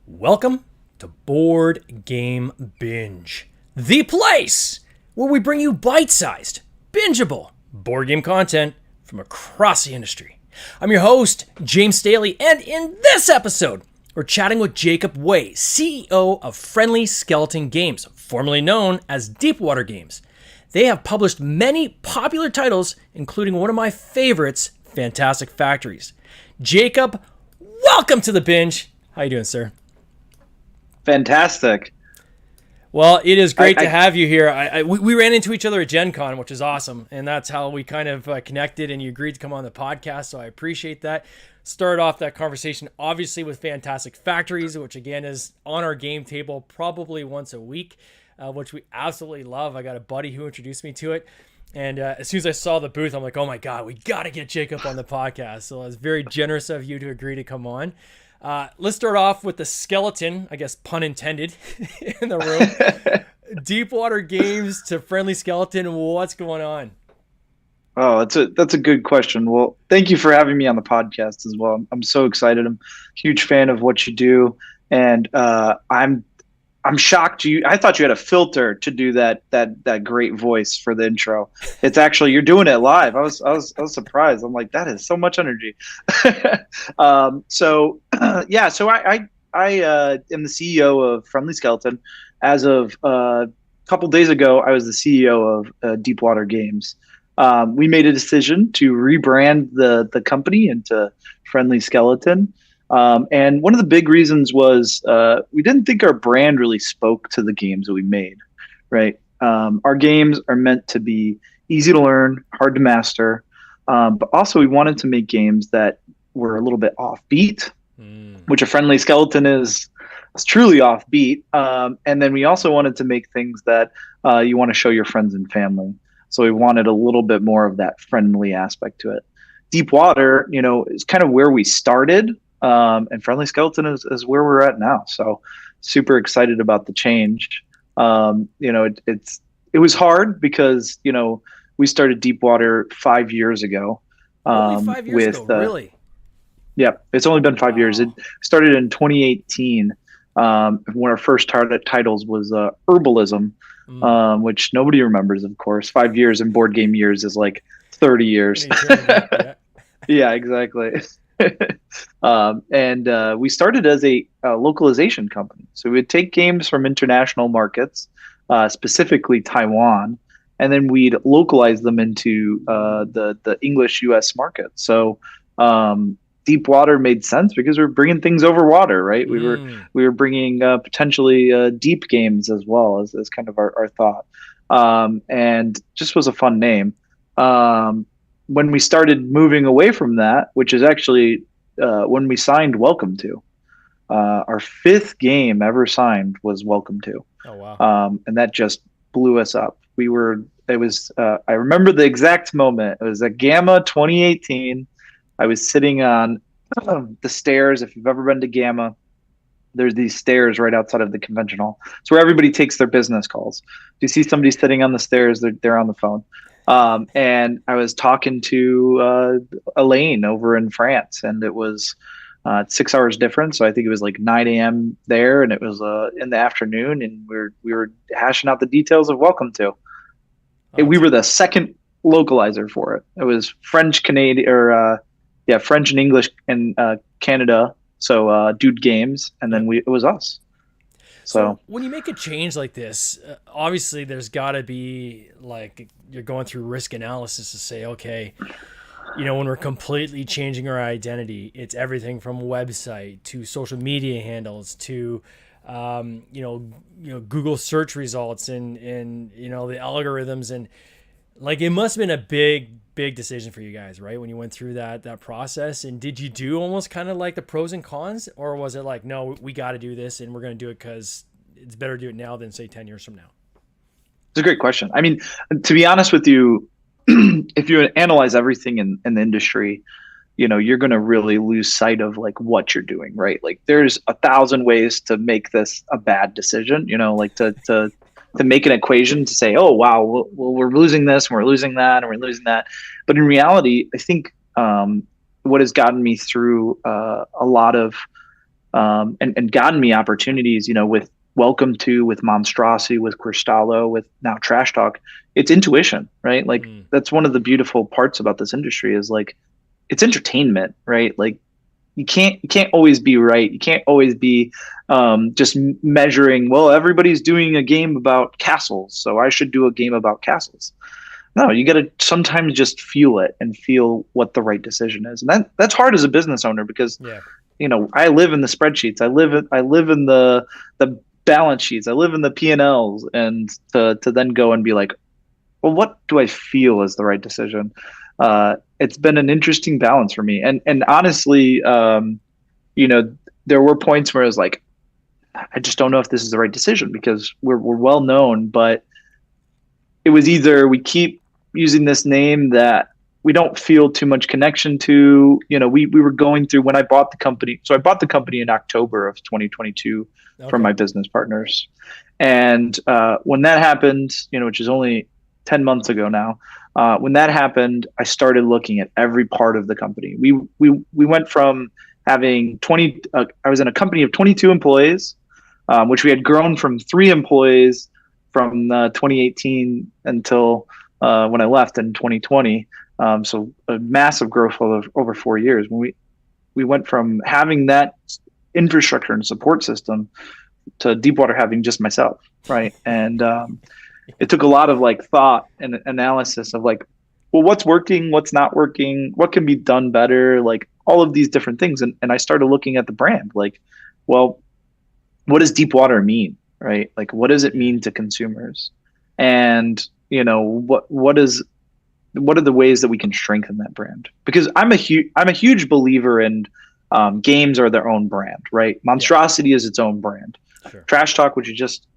Welcome to Board Game Binge, the place where we bring you bite-sized, bingeable board game content from across the industry. I'm your host, James Staley, and in this episode, we're chatting with Jacob Way, CEO of Friendly Skeleton Games, formerly known as Deepwater Games. They have published many popular titles, including one of my favorites, Fantastic Factories. Jacob, welcome to the binge. How you doing, sir? Fantastic. Well, it is great to have you here. We ran into each other at Gen Con, which is awesome, and that's how we kind of connected, and you agreed to come on the podcast, so I appreciate that. Started off that conversation, obviously, with Fantastic Factories, which, again, is on our game table probably once a week, which we absolutely love. I got a buddy who introduced me to it, and as soon as I saw the booth, I'm like, oh, my God, we got to get Jacob on the podcast, so I was very generous of you to agree to come on. Let's start off with the skeleton, I guess pun intended, in the room. Deepwater Games to Friendly Skeleton. What's going on? Oh, that's a good question. Well, thank you for having me on the podcast as well. I'm so excited. I'm a huge fan of what you do, and I'm shocked I thought you had a filter to do that great voice for the intro. It's actually you're doing it live. I was surprised. I'm like, that is so much energy. So I am the CEO of Friendly Skeleton. As of a couple days ago, I was the CEO of Deepwater Games. We made a decision to rebrand the company into Friendly Skeleton. And one of the big reasons was we didn't think our brand really spoke to the games that we made, right? Our games are meant to be easy to learn, hard to master, but also we wanted to make games that were a little bit offbeat, which a Friendly Skeleton is truly offbeat. And then we also wanted to make things that you want to show your friends and family. So we wanted a little bit more of that friendly aspect to it. Deepwater, is kind of where we started. And Friendly Skeleton is where we're at now. So super excited about the change. It was hard because, we started Deepwater 5 years ago. Only 5 years ago, really? Yeah, it's only been 5 years. It started in 2018. One of our first titles was Herbalism, which nobody remembers, of course. 5 years in board game years is like 30 years. Yeah, exactly. And we started as a localization company. So we would take games from international markets, specifically Taiwan, and then we'd localize them into the English U.S. market. So Deepwater made sense because we were bringing things over water, right? We were bringing potentially deep games as well as kind of our thought, and just was a fun name. When we started moving away from that, which is actually when we signed Welcome To, our fifth game ever signed was Welcome To. Oh, wow. And that just blew us up. I remember the exact moment. It was at Gamma 2018. I was sitting on the stairs. If you've ever been to Gamma, there's these stairs right outside of the convention hall. It's where everybody takes their business calls. If you see somebody sitting on the stairs, they're on the phone. And I was talking to Elaine over in France, and it was 6 hours difference. So I think it was like 9 a.m. there, and it was in the afternoon, and we were hashing out the details of Welcome To. We were the second localizer for it. It was French, Canadian, or French and English and Canada. So Dude Games, and then it was us. So when you make a change like this, obviously there's got to be like you're going through risk analysis to say, okay, when we're completely changing our identity, it's everything from website to social media handles to Google search results and the algorithms. And Like it must have been a big decision for you guys, right? When you went through that process, and did you do almost kind of like the pros and cons, or was it like, no, we got to do this and we're going to do it because it's better to do it now than say 10 years from now? It's a great question. I mean, to be honest with you, if you analyze everything in the industry, you're going to really lose sight of like what you're doing, right? Like there's 1,000 ways to make this a bad decision, like to make an equation to say, oh, wow, well, we're losing this and we're losing that and we're losing that. But in reality, I think what has gotten me through a lot of and gotten me opportunities, with Welcome to, with MonsDRAWsity, with Cristallo, with now Trash Talk, it's intuition, right? Like that's one of the beautiful parts about this industry is like it's entertainment, right? Like you can't always be right. You can't always be just measuring. Well, everybody's doing a game about castles, so I should do a game about castles. No, you got to sometimes just feel it and feel what the right decision is, and that's hard as a business owner because I live in the spreadsheets. I live in the balance sheets. I live in the P&Ls, and to then go and be like, well, what do I feel is the right decision? It's been an interesting balance for me. And honestly, there were points where I was like, I just don't know if this is the right decision because we're well known, but it was either we keep using this name that we don't feel too much connection to. We were going through when I bought the company. So I bought the company in October of 2022 from my business partners. And when that happened, which is only 10 months ago now, when that happened, I started looking at every part of the company. We went from having 20. I was in a company of 22 employees, which we had grown from 3 employees from 2018 until when I left in 2020. So a massive growth over 4 years. When we went from having that infrastructure and support system to Deepwater having just myself, right? And it took a lot of like thought and analysis of like, well, what's working, what's not working, what can be done better, like all of these different things. And I started looking at the brand, like, well, what does Deepwater mean, right? Like, what does it mean to consumers? And what are the ways that we can strengthen that brand? Because I'm a huge believer in games are their own brand, right? MonsDRAWsity is its own brand. Sure. Trash Talk, which we just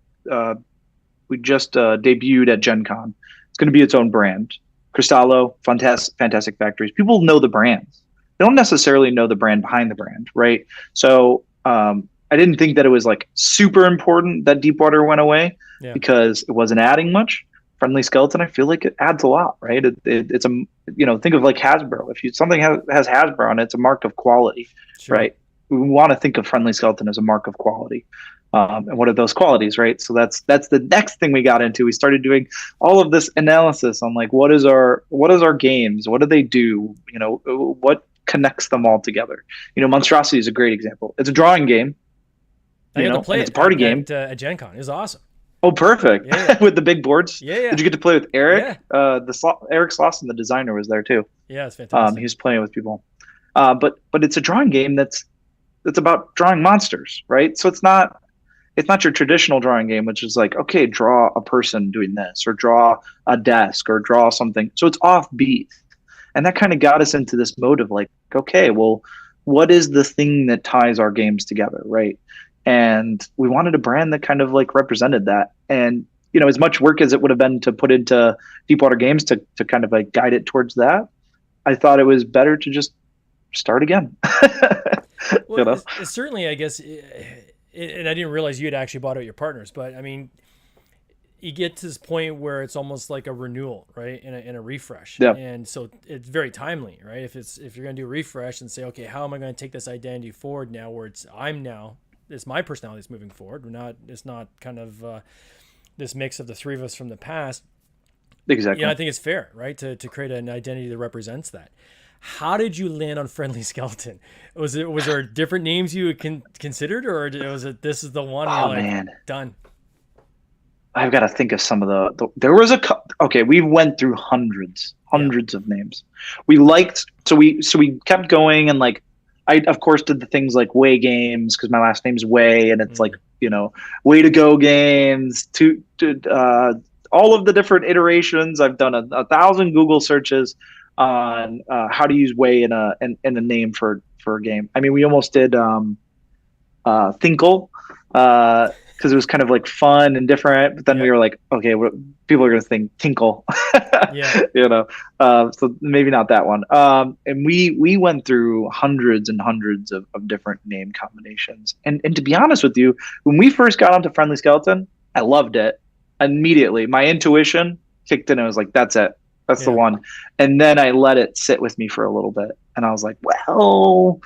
debuted at Gen Con, it's going to be its own brand. Cristallo, Fantastic Factories. People know the brands. They don't necessarily know the brand behind the brand, right? So I didn't think that it was like super important that Deepwater went away because it wasn't adding much. Friendly Skeleton, I feel like it adds a lot, right? It's a think of like Hasbro. If something has Hasbro on it, it's a mark of quality, right? We want to think of Friendly Skeleton as a mark of quality. And what are those qualities, right? So that's the next thing we got into. We started doing all of this analysis on like what is our games, what do they do, what connects them all together. MonsDRAWsity is a great example. It's a drawing game. I got to play it's a party game at Gen Con. It was awesome. Oh, perfect! Yeah. With the big boards. Yeah. Did you get to play with Eric? Yeah. Eric Slauson, the designer, was there too. Yeah, it's fantastic. He was playing with people. But it's a drawing game that's about drawing monsters, right? So it's not your traditional drawing game, which is like, okay, draw a person doing this, or draw a desk, or draw something. So it's offbeat, and that kind of got us into this mode of like, okay, well, what is the thing that ties our games together, right? And we wanted a brand that kind of like represented that. And, as much work as it would have been to put into Deepwater Games to kind of like guide it towards that, I thought it was better to just start again. Well, it's certainly, I guess, and I didn't realize you had actually bought out your partners, but I mean, you get to this point where it's almost like a renewal, right? In a refresh. Yeah. And so it's very timely, right? If you're going to do a refresh and say, okay, how am I going to take this identity forward now where it's my personality is moving forward. It's not kind of this mix of the three of us from the past. Exactly. I think it's fair, right? To create an identity that represents that. How did you land on Friendly Skeleton? Was there different names you considered, or was it this is the one? Oh man, done. I've got to think of some of there was okay. We went through hundreds of names. We liked, so we kept going, and like, I of course did the things like Way Games because my last name's Way, and it's like, Way to Go Games. all of the different iterations. I've done 1,000 Google searches on how to use way in a name for a game. I mean, we almost did Thinkle, because it was kind of like fun and different. But then we were like, okay, people are going to think Tinkle, so maybe not that one. And we went through hundreds and hundreds of different name combinations. And to be honest with you, when we first got onto Friendly Skeleton, I loved it immediately. My intuition kicked in and I was like, that's it. That's the one. And then I let it sit with me for a little bit. And I was like, well,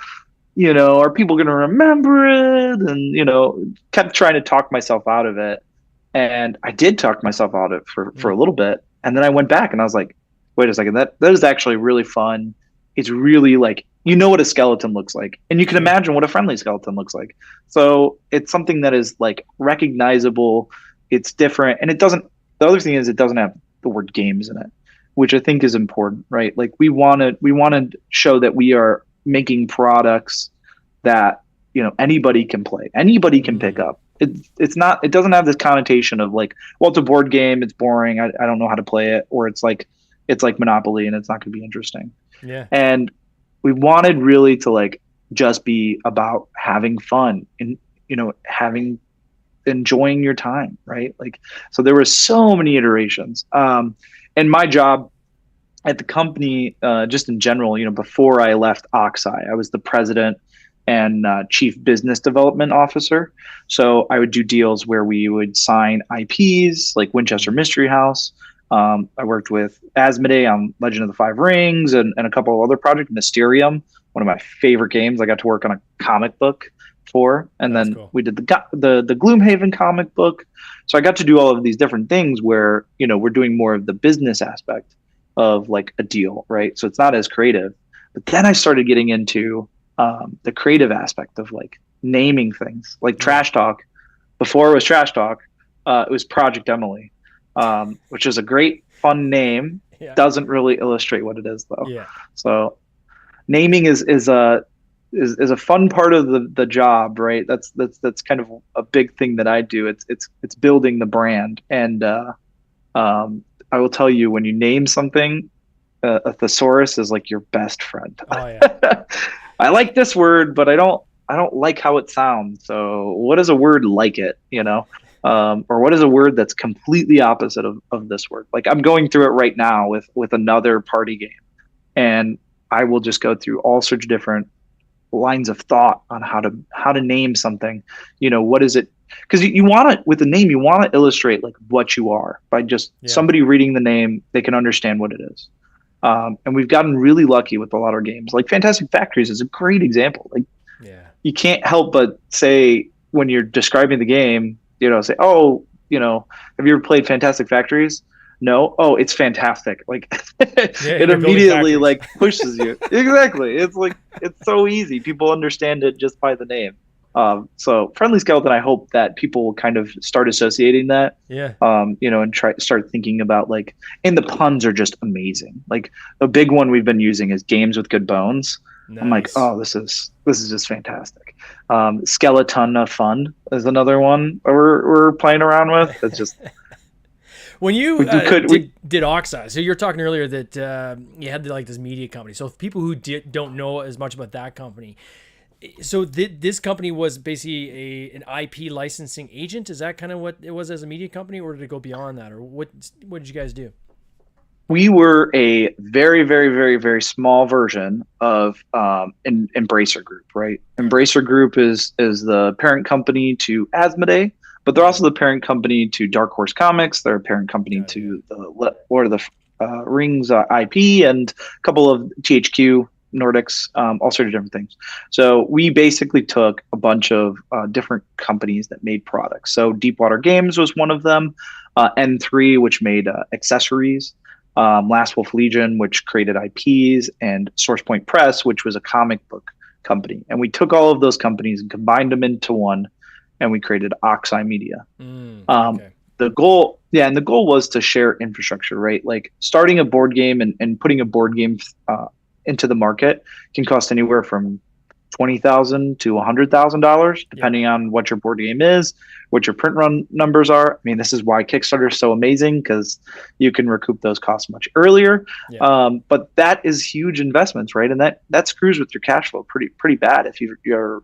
are people going to remember it? And, kept trying to talk myself out of it. And I did talk myself out of it for a little bit. And then I went back and I was like, wait a second, that is actually really fun. It's really like, what a skeleton looks like. And you can imagine what a friendly skeleton looks like. So it's something that is like recognizable. It's different. And the other thing is it doesn't have the word games in it, which I think is important, right? Like we want to show that we are making products that anybody can play, anybody can pick up. It doesn't have this connotation of like, well, it's a board game, it's boring, I don't know how to play it, or it's like Monopoly and it's not going to be interesting. And we wanted really to like just be about having fun and enjoying your time, right? Like, so there were so many iterations, and my job at the company, just in general, before I left Oxeye, I was the president and chief business development officer. So I would do deals where we would sign IPs like Winchester Mystery House. I worked with Asmodee on Legend of the Five Rings and a couple of other projects. Mysterium, one of my favorite games. I got to work on a comic book for, and then we did the Gloomhaven comic book. So I got to do all of these different things where we're doing more of the business aspect of like a deal, right? So it's not as creative. But then I started getting into the creative aspect of like naming things, like Trash Talk. Before it was Trash Talk, it was Project Emily, which is a great fun name. Doesn't really illustrate what it is though. So naming is a fun part of the job, right? That's kind of a big thing that I do. It's building the brand. And I will tell you, when you name something, a thesaurus is like your best friend. Oh yeah. I like this word, but I don't like how it sounds. So what is a word like it, or what is a word that's completely opposite of this word? Like I'm going through it right now with another party game, and I will just go through all sorts of different lines of thought on how to name something. What is it? Because you want it with the name, you want to illustrate like what you are by just somebody reading the name, they can understand what it is. And we've gotten really lucky with a lot of games. Like Fantastic Factories is a great example. Like, you can't help but say when you're describing the game, say, oh, have you ever played Fantastic Factories? No. Oh, it's fantastic. Like it immediately like pushes you. Exactly. It's like, it's so easy. People understand it just by the name. So Friendly Skeleton, I hope that people will kind of start associating that, and start thinking about like, and the puns are just amazing. Like the big one we've been using is Games with Good Bones. Nice. I'm like, oh, this is just fantastic. Skeleton of Fun is another one we're playing around with. It's just when you did Oxeye, so you're talking earlier that you had like this media company. So if people who don't know as much about that company. So this company was basically an IP licensing agent. Is that kind of what it was as a media company, or did it go beyond that, or what did you guys do? We were a very, very, very, very small version of Embracer Group, right? Embracer Group is the parent company to Asmodee, but they're also the parent company to Dark Horse Comics. They're a parent company to the Lord of the Rings IP and a couple of THQ Nordics, all sorts of different things. So we basically took a bunch of different companies that made products. So Deepwater Games was one of them, N3, which made accessories, Last Wolf Legion, which created IPs, and SourcePoint Press, which was a comic book company. And we took all of those companies and combined them into one, and we created Oxeye Media. The goal was to share infrastructure, right? Like starting a board game and putting a board game into the market can cost anywhere from $20,000 to $100,000, depending on what your board game is, what your print run numbers are. I mean, this is why Kickstarter is so amazing, because you can recoup those costs much earlier. Yeah. But that is huge investments, right? And that screws with your cash flow pretty bad if you're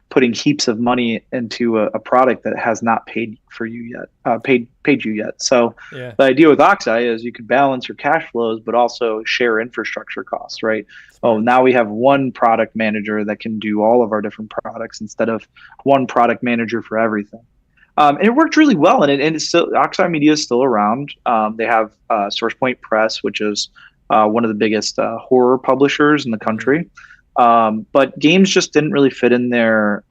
putting heaps of money into a product that has not paid for you yet, paid you yet. So Yeah. the idea with Oxeye is you can balance your cash flows, but also share infrastructure costs, right? Oh, now we have one product manager that can do all of our different products instead of one product manager for everything. And it worked really well, and it's still, Oxeye Media is still around. They have SourcePoint Press, which is one of the biggest horror publishers in the country. But games just didn't really fit in their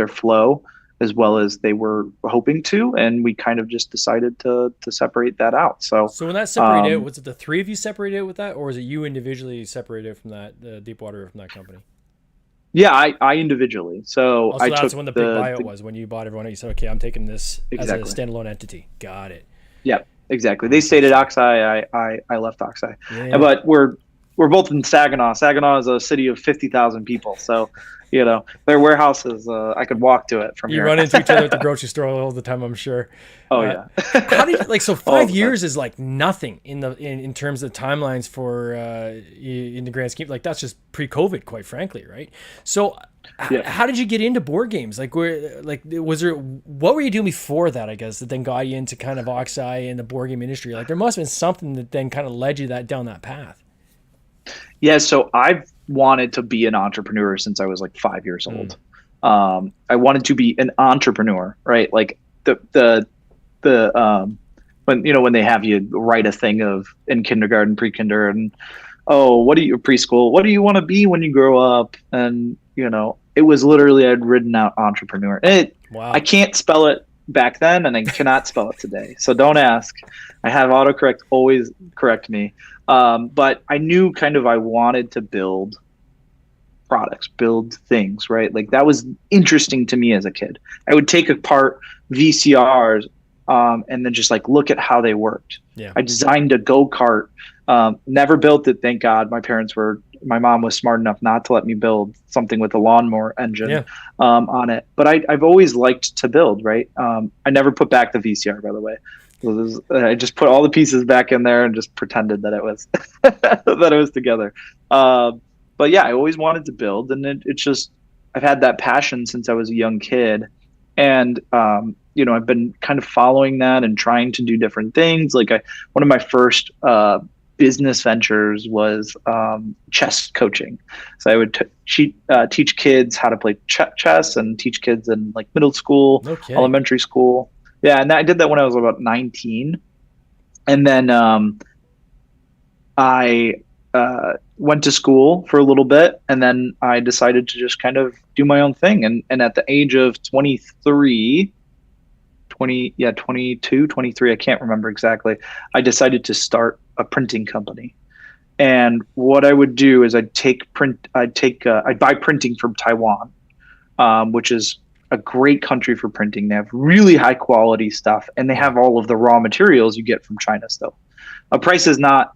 flow as well as they were hoping to, and we kind of just decided to separate that out. So when that separated out, was it the three of you separated out with that, or was it you individually separated from that, Deepwater, from that company? Yeah, I individually. So also, I that's took when the big buyout was, when you bought everyone out. You said, okay, I'm taking this exactly as a standalone entity. Got it. Yeah, exactly. They stayed at Oxeye. I left Oxeye. Yeah. But we're both in Saginaw. Saginaw is a city of 50,000 people. So, their warehouses, I could walk to it from here. You run into each other at the grocery store all the time, I'm sure. Oh, yeah. How did you, so 5 years is like nothing in terms of timelines for in the grand scheme. Like, that's just pre-COVID, quite frankly, right? So how did you get into board games? What were you doing before that, I guess, that then got you into kind of Oxeye and the board game industry? Like, there must have been something that then kind of led you down that path. Yeah, so I've wanted to be an entrepreneur since I was like 5 years old. I wanted to be an entrepreneur, right? Like when they have you write a thing of in kindergarten, pre-kinder, and preschool, what do you want to be when you grow up? And it was literally, I'd written out entrepreneur. Wow. I can't spell it back then, and I cannot spell it today. So don't ask. I have autocorrect always correct me. But I knew kind of I wanted to build products, build things, right? Like, that was interesting to me as a kid. I would take apart VCRs and then just like look at how they worked. Yeah. I designed a go-kart. Never built it, thank God. My mom was smart enough not to let me build something with a lawnmower engine on it. But I've always liked to build, right? I never put back the VCR, by the way. I just put all the pieces back in there and just pretended that it was that it was together. But yeah, I always wanted to build, and it's just, I've had that passion since I was a young kid, and I've been kind of following that and trying to do different things. Like, one of my first business ventures was chess coaching. So I would teach kids how to play chess, and teach kids in like middle school, elementary school. Yeah, and I did that when I was about 19. And then I went to school for a little bit, and then I decided to just kind of do my own thing. And at the age of 22, 23, I can't remember exactly, I decided to start a printing company. And what I would do is I'd buy printing from Taiwan, which is a great country for printing. They have really high quality stuff, and they have all of the raw materials you get from China still. A price is not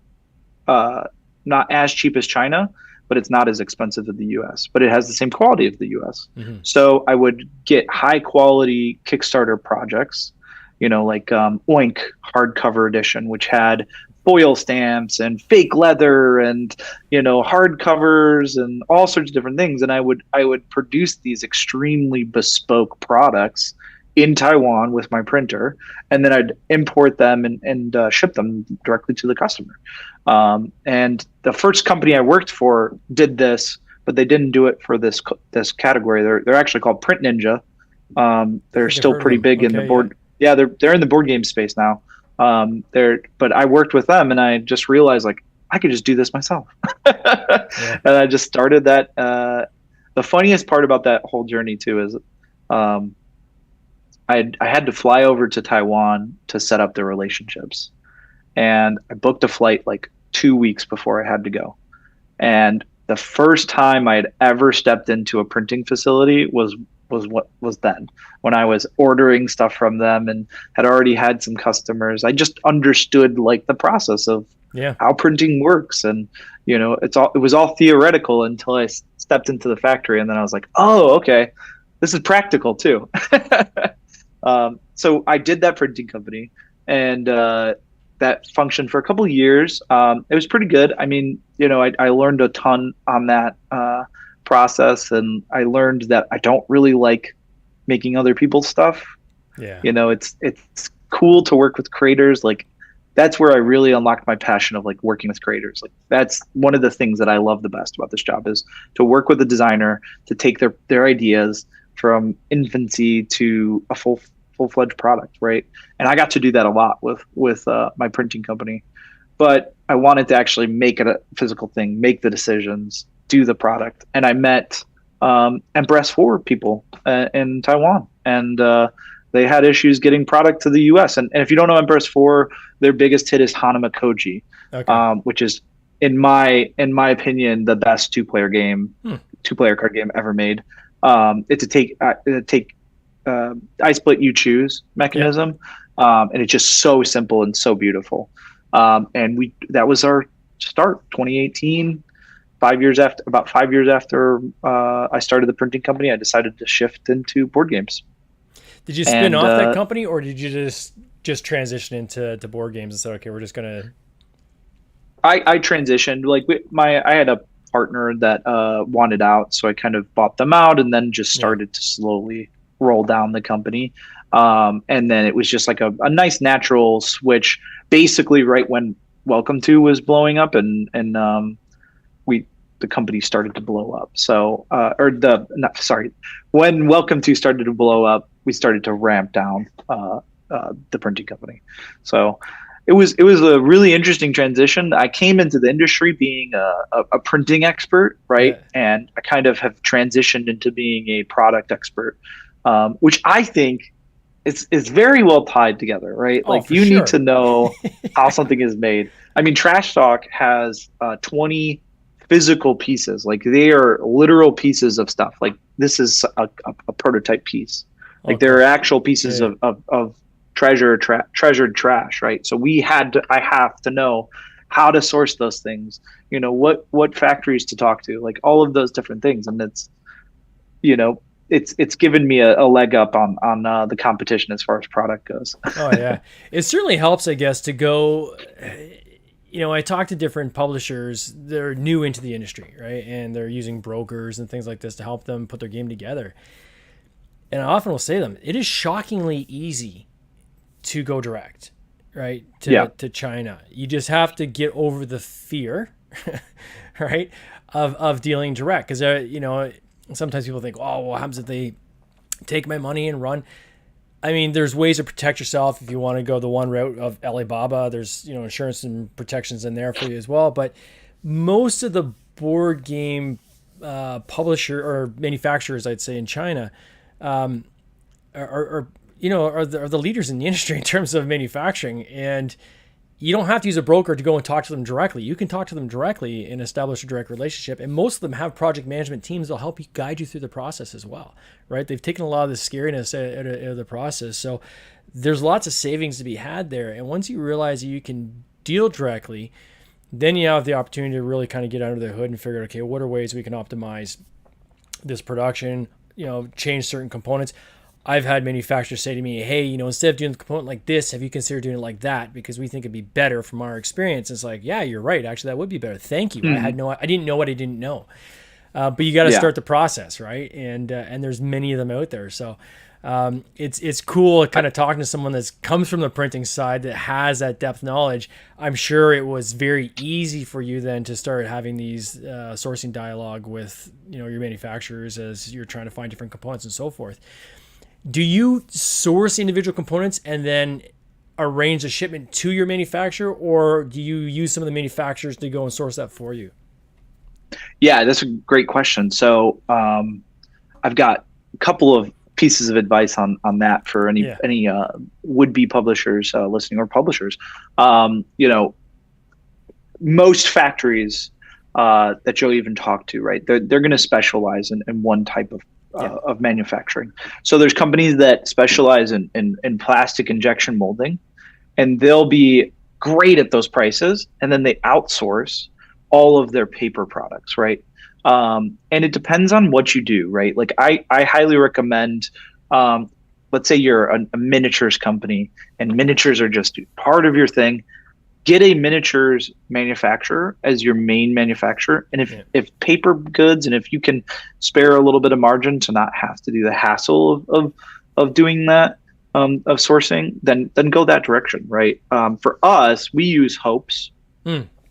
as cheap as China, but it's not as expensive as the US, but it has the same quality as the US. Mm-hmm. So I would get high quality Kickstarter projects, like Oink hardcover edition, which had foil stamps and fake leather and hardcovers and all sorts of different things. And I would produce these extremely bespoke products in Taiwan with my printer, and then I'd import them and ship them directly to the customer. And the first company I worked for did this, but they didn't do it for this category. They're actually called Print Ninja. They're still pretty big in the board. Yeah, they're in the board game space now. But I worked with them, and I just realized, like, I could just do this myself. And I just started that. The funniest part about that whole journey too is, I had to fly over to Taiwan to set up the relationships, and I booked a flight like 2 weeks before I had to go. And the first time I had ever stepped into a printing facility was what was then, when I was ordering stuff from them and had already had some customers. I just understood like the process of Yeah. how printing works, and it was all theoretical until I stepped into the factory, and then I was like, oh, okay, this is practical too. So I did that printing company, and that functioned for a couple of years. It was pretty good. I mean, I learned a ton on that process, and I learned that I don't really like making other people's stuff. Yeah. It's cool to work with creators. Like, that's where I really unlocked my passion of like working with creators. Like, that's one of the things that I love the best about this job, is to work with a designer to take their ideas from infancy to a full-fledged product, right? And I got to do that a lot with my printing company. But I wanted to actually make it a physical thing, make the decisions, do the product. And I met MonsDRAWsity people in Taiwan, and they had issues getting product to the U.S. And if you don't know MonsDRAWsity, their biggest hit is Hanama Koji, Okay. which is in my opinion the best two-player card game ever made. It's a take I split you choose mechanism, and it's just so simple and so beautiful. And that was our start, 2018. About 5 years after I started the printing company, I decided to shift into board games. Did you spin off that company, or did you just transition into board games and say, okay, we're just gonna? I transitioned. Like, I had a partner that wanted out, so I kind of bought them out, and then just started to slowly roll down the company. And then it was just like a nice natural switch, basically right when Welcome to was blowing up, and the company started to blow up. So, when Welcome to started to blow up, we started to ramp down the printing company. So it was a really interesting transition. I came into the industry being a printing expert, right? Yeah. And I kind of have transitioned into being a product expert, which I think is very well tied together, right? Oh, Like, for you sure. need to know how something is made. I mean, Trash Talk has 20 physical pieces. Like, they are literal pieces of stuff. Like, this is a prototype piece. Like, Okay. there are actual pieces Yeah. of treasured trash, right? So I have to know how to source those things. What factories to talk to, like all of those different things, and it's given me a leg up on the competition as far as product goes. Oh yeah, it certainly helps, I guess, to go. I talk to different publishers. They're new into the industry, right? And they're using brokers and things like this to help them put their game together. And I often will say to them, it is shockingly easy to go direct, right? To China. You just have to get over the fear, right? Of dealing direct. Because, sometimes people think, oh, well, what happens if they take my money and run? I mean, there's ways to protect yourself if you want to go the one route of Alibaba. There's, insurance and protections in there for you as well. But most of the board game publisher or manufacturers, I'd say, in China, are the leaders in the industry in terms of manufacturing. And you don't have to use a broker to go and talk to them directly. You can talk to them directly and establish a direct relationship. And most of them have project management teams that'll help you, guide you through the process as well, right? They've taken a lot of the scariness out of the process. So there's lots of savings to be had there. And once you realize that you can deal directly, then you have the opportunity to really kind of get under the hood and figure out, okay, what are ways we can optimize this production, change certain components. I've had manufacturers say to me, hey, instead of doing the component like this, have you considered doing it like that? Because we think it'd be better from our experience. It's like, yeah, you're right. Actually, that would be better. Thank you. Mm-hmm. I didn't know what I didn't know. But you got to start the process, right? And there's many of them out there. So it's cool kind of talking to someone that comes from the printing side that has that depth knowledge. I'm sure it was very easy for you then to start having these sourcing dialogue with your manufacturers as you're trying to find different components and so forth. Do you source individual components and then arrange a shipment to your manufacturer, or do you use some of the manufacturers to go and source that for you? Yeah, that's a great question. So I've got a couple of pieces of advice on that for any would-be publishers listening, or publishers. Most factories that you'll even talk to, right? They're going to specialize in one type of of manufacturing. So there's companies that specialize in plastic injection molding, and they'll be great at those prices, and then they outsource all of their paper products, right? And it depends on what you do, right? Like I highly recommend, let's say you're a miniatures company and miniatures are just part of your thing. Get a miniatures manufacturer as your main manufacturer. And if paper goods, and if you can spare a little bit of margin to not have to do the hassle of doing that, of sourcing, then go that direction, right? For us, we use Hopes,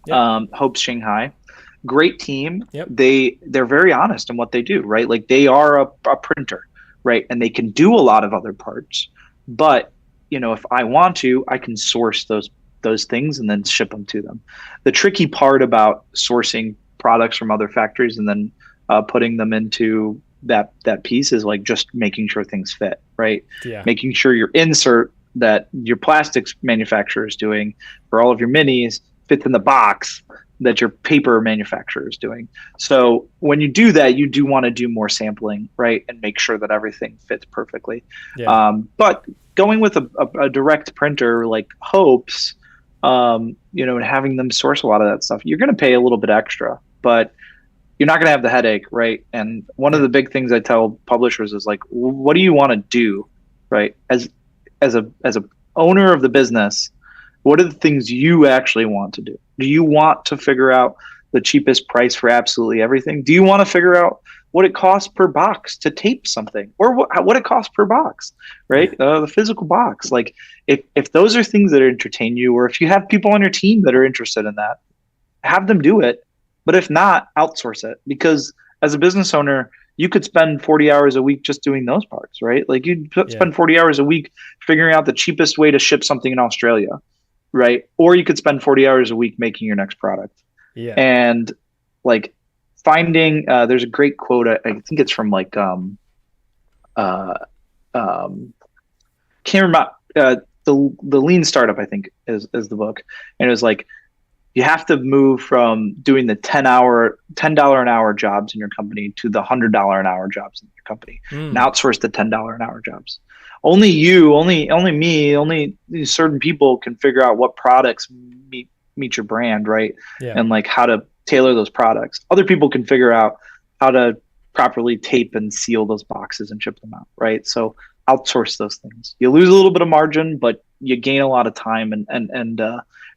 Hopes Shanghai. Great team. Yep. They're very honest in what they do, right? Like they are a printer, right? And they can do a lot of other parts. But, if I want to, I can source those things and then ship them to them. The tricky part about sourcing products from other factories and then putting them into that piece is like just making sure things fit, right? Yeah. Making sure your insert that your plastics manufacturer is doing for all of your minis fits in the box that your paper manufacturer is doing. So when you do that, you do want to do more sampling, right? And make sure that everything fits perfectly. Yeah. But going with a direct printer like Hopes, and having them source a lot of that stuff, you're going to pay a little bit extra, but you're not going to have the headache, right? And one of the big things I tell publishers is like, what do you want to do, right? As a owner of the business, what are the things you actually want to do? Do you want to figure out the cheapest price for absolutely everything? Do you want to figure out what it costs per box to tape something, or what it costs per box, right? The physical box. Like if those are things that entertain you, or if you have people on your team that are interested in that, have them do it. But if not, outsource it, because as a business owner, you could spend 40 hours a week just doing those parts, right? Like you'd spend 40 hours a week figuring out the cheapest way to ship something in Australia, right? Or you could spend 40 hours a week making your next product. Yeah. And like finding, there's a great quote. I think it's from like, can't remember, the Lean Startup, I think is the book. And it was like, you have to move from doing the $10 an hour jobs in your company to the $100 an hour jobs in your company, and outsource the $10 an hour jobs. Only me, only certain people can figure out what products meet your brand, right? Yeah. And like how to tailor those products. Other people can figure out how to properly tape and seal those boxes and ship them out, right? So outsource those things. You lose a little bit of margin, but you gain a lot of time and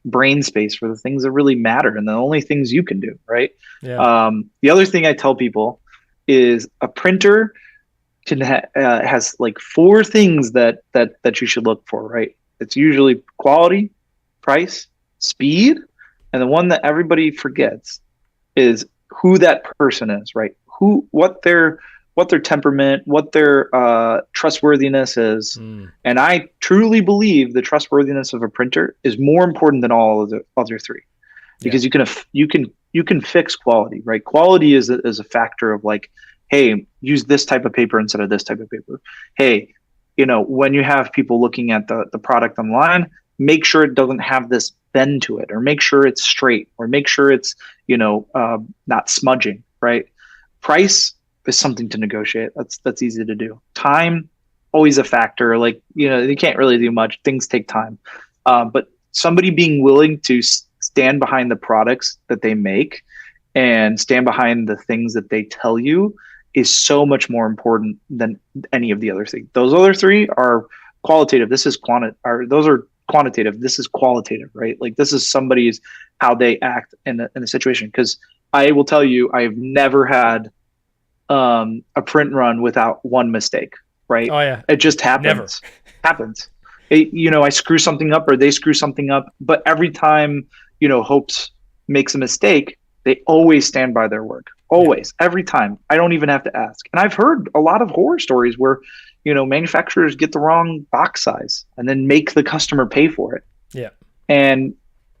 brain space for the things that really matter and the only things you can do, right? Yeah. The other thing I tell people is a printer has like 4 things that you should look for, right? It's usually quality, price, speed, and the one that everybody forgets is who that person is, right? What their temperament, what their trustworthiness is. And I truly believe the trustworthiness of a printer is more important than all of the other 3, because you can fix quality, right? Quality is a factor of like, hey, use this type of paper instead of this type of paper. Hey, when you have people looking at the product online, make sure it doesn't have this bend to it, or make sure it's straight, or make sure it's, not smudging, right? Price is something to negotiate. That's easy to do. Time, always a factor. Like, you can't really do much. Things take time. But somebody being willing to stand behind the products that they make and stand behind the things that they tell you is so much more important than any of the other things. Those other 3 are qualitative. Those are quantitative. This is qualitative, right? Like this is somebody's how they act in a situation. Because I will tell you, I've never had a print run without one mistake, right? Oh yeah. It just happens. Never. Happens. I screw something up or they screw something up, but every time, Hopes makes a mistake, they always stand by their work. Always. Yeah. Every time. I don't even have to ask. And I've heard a lot of horror stories where, manufacturers get the wrong box size and then make the customer pay for it. Yeah. And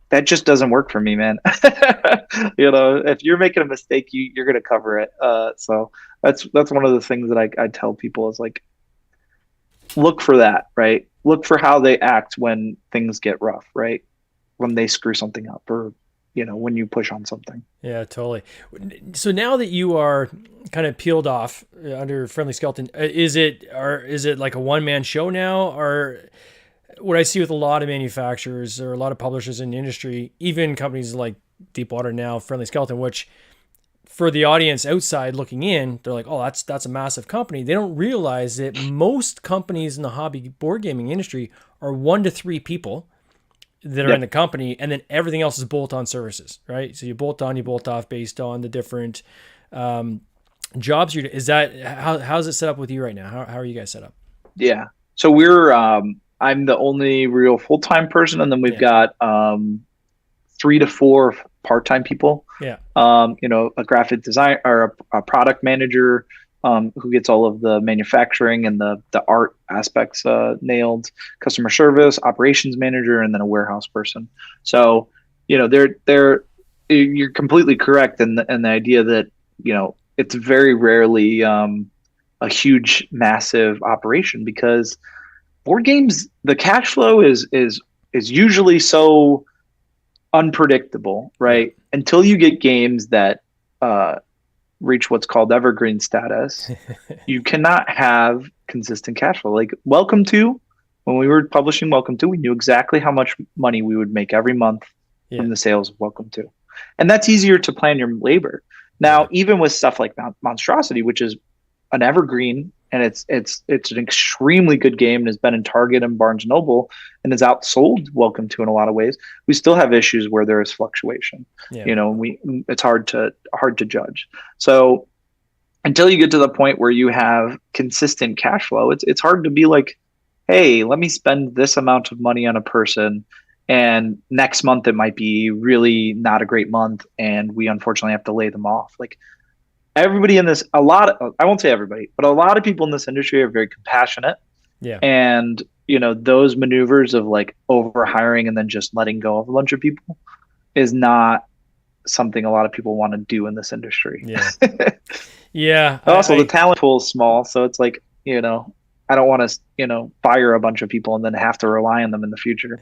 that just doesn't work for me, man. If you're making a mistake, you're going to cover it. So that's one of the things that I tell people is like, look for that, right? Look for how they act when things get rough, right? When they screw something up or when you push on something. Yeah, totally. So now that you are kind of peeled off under Friendly Skeleton, is it like a one-man show now? Or what I see with a lot of manufacturers or a lot of publishers in the industry, even companies like Deepwater now, Friendly Skeleton, which for the audience outside looking in, they're like, oh, that's a massive company. They don't realize that most companies in the hobby board gaming industry are 1 to 3 people that are in the company, and then everything else is bolt-on services, right? So you bolt on, you bolt off based on the different jobs you're. Is that how's it set up with you right now? How are you guys set up? Yeah. So we're I'm the only real full-time person, and then we've got 3 to 4 part-time people. Yeah. A graphic design or a product manager who gets all of the manufacturing and the art aspects nailed, customer service, operations manager, and then a warehouse person. So, you're completely correct in the idea that, it's very rarely a huge, massive operation, because board games, the cash flow is usually so unpredictable, right? Until you get games that reach what's called evergreen status, you cannot have consistent cash flow. Like Welcome to, when we were publishing Welcome to, we knew exactly how much money we would make every month from the sales of Welcome to. And that's easier to plan your labor. Now, even with stuff like MonsDRAWsity, which is an evergreen, and it's an extremely good game and has been in Target and Barnes & Noble and has outsold Welcome to in a lot of ways, we still have issues where there is fluctuation. It's hard to judge. So until you get to the point where you have consistent cash flow, it's hard to be like, hey, let me spend this amount of money on a person, and next month it might be really not a great month, and we unfortunately have to lay them off. Like, everybody in this, I won't say everybody, but a lot of people in this industry are very compassionate. Yeah. And, those maneuvers of like over hiring and then just letting go of a bunch of people is not something a lot of people want to do in this industry. Yeah. Yeah. Also, the talent pool is small. So it's like, I don't want to, fire a bunch of people and then have to rely on them in the future.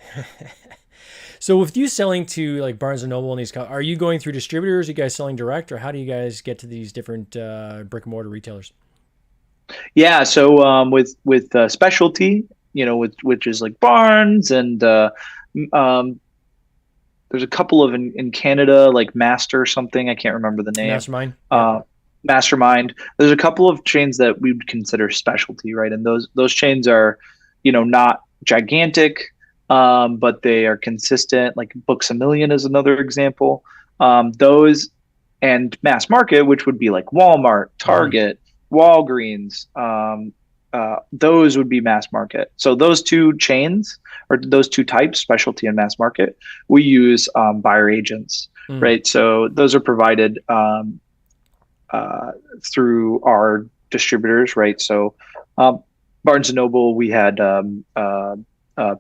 So with you selling to like Barnes & Noble and these, are you going through distributors? Are you guys selling direct, or how do you guys get to these different brick and mortar retailers? Yeah. So with specialty, which is like Barnes, and there's a couple of in Canada, like Master something. I can't remember the name. Mastermind. Mastermind. There's a couple of chains that we would consider specialty, right? And those chains are, not gigantic, but they are consistent. Like Books A Million is another example. Those, and mass market, which would be like Walmart, Target, Walgreens. Those would be mass market. So those two chains, or those two types, specialty and mass market, we use buyer agents, right? So those are provided through our distributors, right? So Barnes & Noble, we had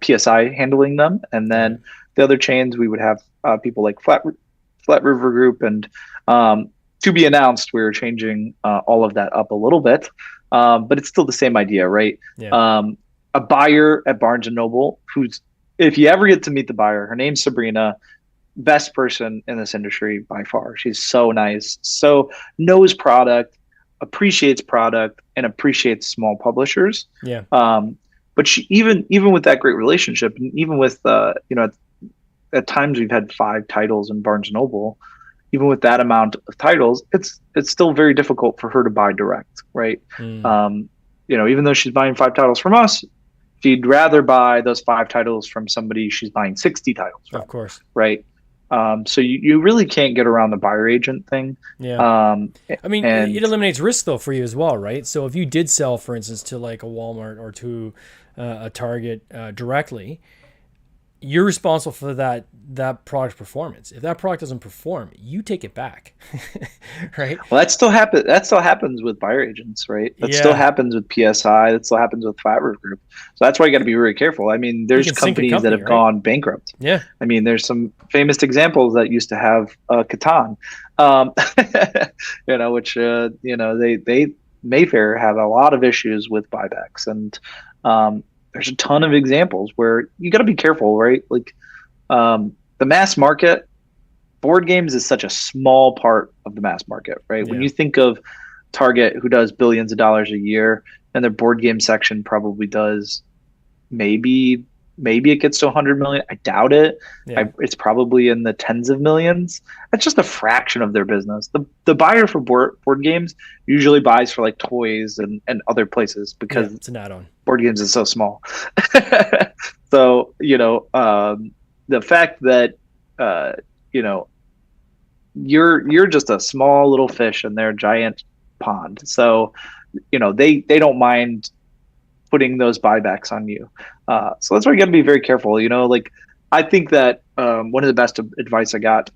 PSI handling them, and then the other chains we would have people like Flat River Group, and to be announced, we were changing all of that up a little bit, but it's still the same idea, right? A buyer at Barnes & Noble, who's, if you ever get to meet the buyer, her name's Sabrina, best person in this industry by far. She's so nice, so knows product, appreciates product, and appreciates small publishers. Yeah. But she, even with that great relationship, and even with at times we've had 5 titles in Barnes & Noble, even with that amount of titles, it's still very difficult for her to buy direct, right? Even though she's buying 5 titles from us, she'd rather buy those 5 titles from somebody she's buying 60 titles from. Of course. Right. So you really can't get around the buyer agent thing. Yeah. It eliminates risk though for you as well, right? So if you did sell, for instance, to like a Walmart or to a Target directly, you're responsible for that product performance. If that product doesn't perform, you take it back, right? Well, that still happens with buyer agents, right? That still happens with PSI. That still happens with Flat River Group. So that's why you got to be very careful. I mean, there's companies that have gone bankrupt. Yeah. I mean, there's some famous examples that used to have Catan, which they Mayfair have a lot of issues with buybacks, and there's a ton of examples where you got to be careful, right? Like the mass market, board games is such a small part of the mass market, right? Yeah. When you think of Target, who does billions of dollars a year, and their board game section probably does maybe it gets to 100 million. I doubt it. Yeah. It's probably in the tens of millions. That's just a fraction of their business. The buyer for board games usually buys for like toys and other places because it's an add-on. Board games is so small. So, the fact that, you know, you're just a small little fish in their giant pond. So, they don't mind putting those buybacks on you. So that's why you got to be very careful. Like I think that one of the best advice I got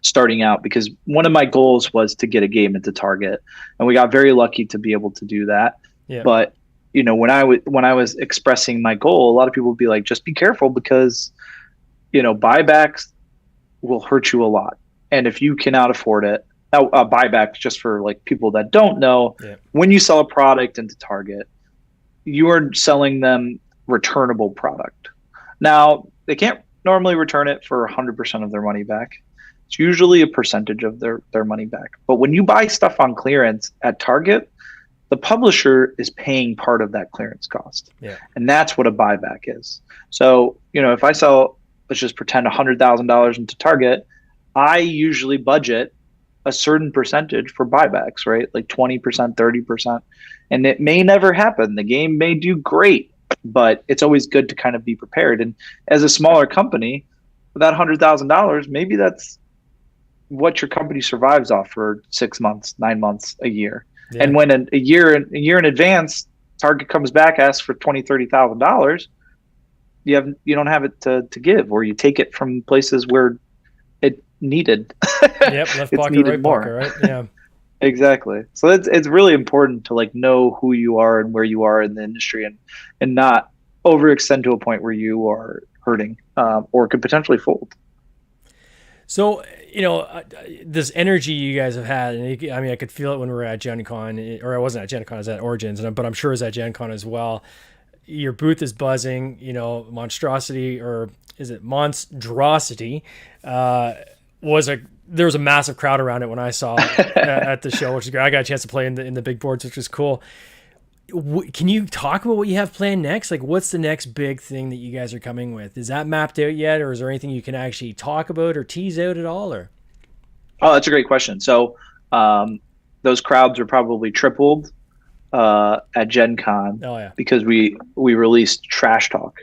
starting out, because one of my goals was to get a game into Target, and we got very lucky to be able to do that. Yeah. But when I was expressing my goal, a lot of people would be like, just be careful because buybacks will hurt you a lot, and if you cannot afford it. Now, buybacks, just for like people that don't know, when you sell a product into Target, you are selling them returnable product. Now, they can't normally return it for 100% of their money back. It's usually a percentage of their money back. But when you buy stuff on clearance at Target, the publisher is paying part of that clearance cost. Yeah. And that's what a buyback is. So, if I sell, let's just pretend $100,000 into Target, I usually budget a certain percentage for buybacks, right? Like 20%, 30%. And it may never happen. The game may do great, but it's always good to kind of be prepared. And as a smaller company, with that $100,000, maybe that's what your company survives off for 6 months, 9 months, a year. Yeah. And when a year in advance, Target comes back, asks for $20,000, $30,000, you don't have it to give, or you take it from places where it needed. Yep, left pocket, right pocket, right? Yeah. Exactly. So it's really important to like know who you are and where you are in the industry, and not overextend to a point where you are hurting or could potentially fold. So, this energy you guys have had, and I could feel it when we were at Gen Con, or I wasn't at Gen Con, I was at Origins, but I'm sure it was at Gen Con as well. Your booth is buzzing, MonsDRAWsity, or is it MonsDRAWsity, there was a massive crowd around it when I saw it at the show, which is great. I got a chance to play in the big boards, which was cool. Can you talk about what you have planned next? Like, what's the next big thing that you guys are coming with? Is that mapped out yet, or is there anything you can actually talk about or tease out at all? Or oh, that's a great question. So those crowds are probably tripled at Gen Con. Oh, yeah. Because we released Trash Talk.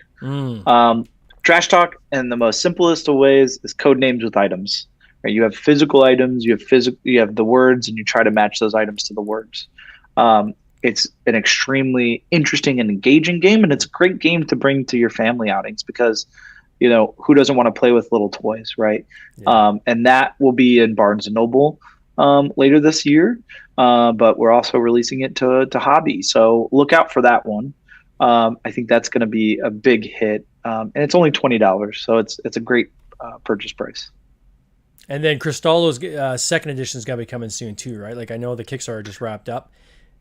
Trash Talk, in the most simplest of ways, is code names with items. Right? You have physical items, you have the words, and you try to match those items to the words. It's an extremely interesting and engaging game, and it's a great game to bring to your family outings because, who doesn't want to play with little toys, right? Yeah. And that will be in Barnes & Noble later this year, but we're also releasing it to Hobby. So look out for that one. I think that's going to be a big hit, and it's only $20, so it's a great purchase price. And then Cristallo's second edition is going to be coming soon too, right? Like I know the Kickstarter just wrapped up.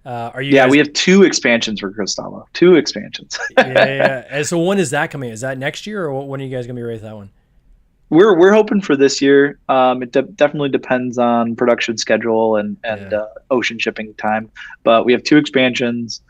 Are you? Yeah, we have 2 expansions for Cristallo. 2 expansions. yeah. And so when is that coming? Is that next year, or when are you guys going to be ready for that one? We're hoping for this year. It definitely depends on production schedule and ocean shipping time. But we have 2 expansions.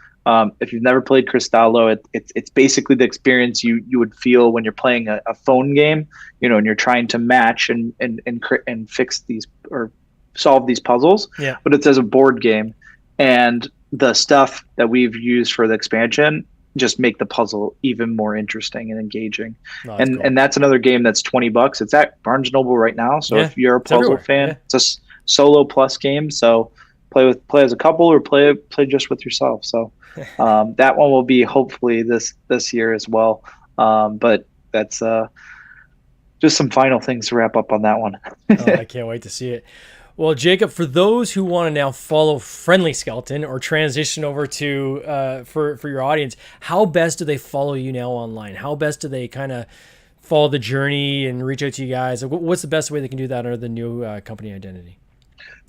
If you've never played Cristallo, it's basically the experience you would feel when you're playing a phone game, and you're trying to match and fix these or solve these puzzles. Yeah. But it's as a board game, and the stuff that we've used for the expansion just make the puzzle even more interesting and engaging. Oh, that's cool. And that's another game that's $20. It's at Barnes & Noble right now. So if you're a puzzle fan, it's a solo plus game. So play as a couple or play just with yourself. So that one will be hopefully this year as well. But that's just some final things to wrap up on that one. Oh, I can't wait to see it. Well, Jacob, for those who want to now follow Friendly Skeleton or transition over to for your audience, how best do they follow you now online? How best do they kind of follow the journey and reach out to you guys? What's the best way they can do that under the new company identity?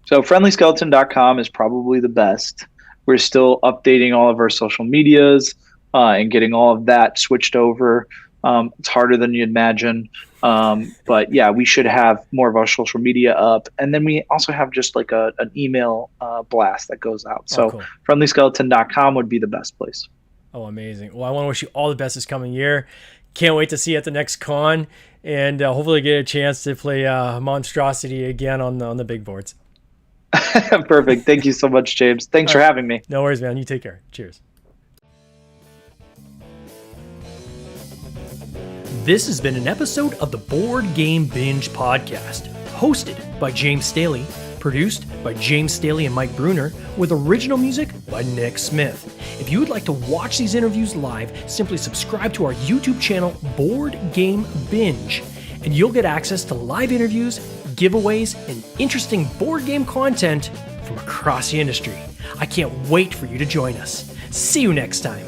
So friendlyskeleton.com is probably the best. We're still updating all of our social medias and getting all of that switched over. It's harder than you imagine. But yeah, we should have more of our social media up. And then we also have just like an email blast that goes out. So cool. friendlyskeleton.com would be the best place. Oh, amazing. Well, I want to wish you all the best this coming year. Can't wait to see you at the next con, and hopefully get a chance to play MonsDRAWsity again on the big boards. Perfect. Thank you so much, James. Thanks for having me. No worries, man. You take care. Cheers. This has been an episode of the Board Game Binge podcast, hosted by James Staley, produced by James Staley and Mike Bruner, with original music by Nick Smith. If you would like to watch these interviews live, simply subscribe to our YouTube channel, Board Game Binge, and you'll get access to live interviews, giveaways, and interesting board game content from across the industry. I can't wait for you to join us. See you next time.